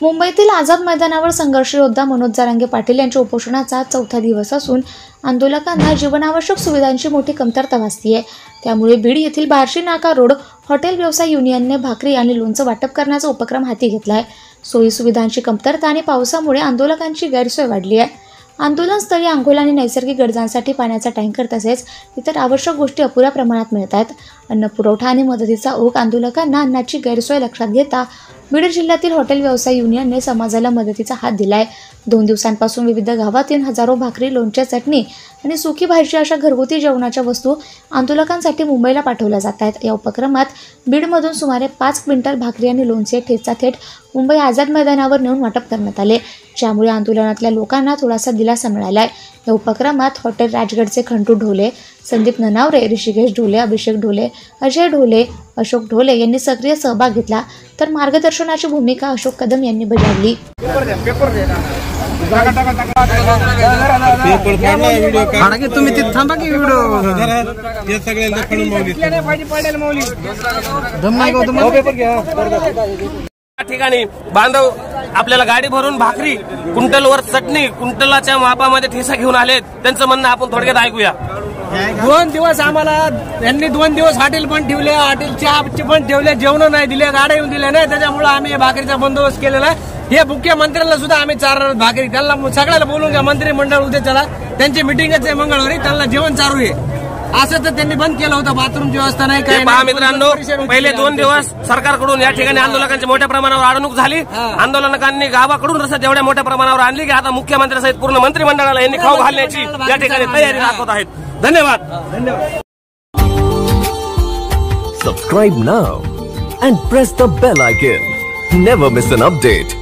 मुंबईतील आझाद मैदानावर संघर्ष योद्धा मनोज जरांगे पाटील यांच्या उपोषणाचा चौथा दिवस असून आंदोलकांना जीवनावश्यक सुविधांची मोठी कमतरता भासते आहे। त्यामुळे बीड येथील बार्शी नाका रोड हॉटेल व्यवसाय युनियनने भाकरी आणि लोणचं वाटप करण्याचा उपक्रम हाती घेतला आहे। सोयी सुविधांची कमतरता आणि पावसामुळे आंदोलकांची गैरसोय वाढली आहे। आंदोलनस्थळी अंघोळ आणि नैसर्गिक गरजांसाठी पाण्याचा टँकर तसेच इतर आवश्यक गोष्टी अपुऱ्या प्रमाणात मिळत आहेत। अन्न पुरवठा आणि मदतीचा ओघ आंदोलकांना अन्नाची गैरसोय लक्षात घेता बीड जिल्ह्यातील हॉटेल व्यवसाय युनियनने समाजाला मदतीचा हात दिलाय। 2 दिवसांपासून विविध गावातील हजारो भाकरी, लोणचे, चटणी आणि सुकी भाजी अशा घरगुती जेवणाच्या वस्तू आंदोलकांसाठी मुंबईला पाठवल्या जात आहेत। या उपक्रमात बीडमधून सुमारे 5 क्विंटल भाकरी आणि लोणचे ठेचा थेट मुंबई आझाद मैदानावर नेऊन वाटप करण्यात आले, ज्यामुळे आंदोलनातल्या लोकांना थोडासा दिलासा मिळालाय। या उपक्रमात हॉटेल राजगडचे खंडू ढोले, संदीप ननावरे, ऋषिकेश ढोले, अभिषेक ढोले, अजय ढोले, अशोक ढोले यांनी सक्रिय सहभाग घेतला, तर मार्गदर्शनाची भूमिका अशोक कदम यांनी बजावली। तुम्ही तिथे थांबा की ठिकाणी बांधव आपल्याला गाडी भरून भाकरी, कुंटलवर चटणी, कुंटलाच्या मापामध्ये ठेसा घेऊन आले। त्यांचं म्हणणं आपण थोडक्यात ऐकूया। 2 दिवस आम्हाला यांनी 2 दिवस हॉटेल पण ठेवले, हॉटेलचे पण ठेवले, जेवण नाही दिले, गाड्या येऊन दिल्या नाही, त्याच्यामुळे आम्ही भाकरीचा बंदोबस्त केलेला आहे। हे मुख्यमंत्र्यांना सुद्धा आम्ही 4 भाकरी, त्यांना सगळ्याला बोलून घ्या, मंत्रिमंडळ उद्या चला, त्यांची मिटिंगच आहे मंगळवारी, त्यांना जेवण चालू आहे। असं तर त्यांनी बंद केलं होतं, बाथरूमची व्यवस्था नाही, काय पहा मित्रांनो, पहिले 2 दिवस सरकारकडून या ठिकाणी आंदोलकांची मोठ्या प्रमाणावर अडवणूक झाली। आंदोलकांनी गावाकडून रसद एवढ्या मोठ्या प्रमाणावर आणली की आता मुख्यमंत्र्यांसहित पूर्ण मंत्रिमंडळाला यांनी खाऊ घालण्याची या ठिकाणी तयारी दाखवत आहेत। धन्यवाद। Subscribe now and press the bell icon. Never miss an update.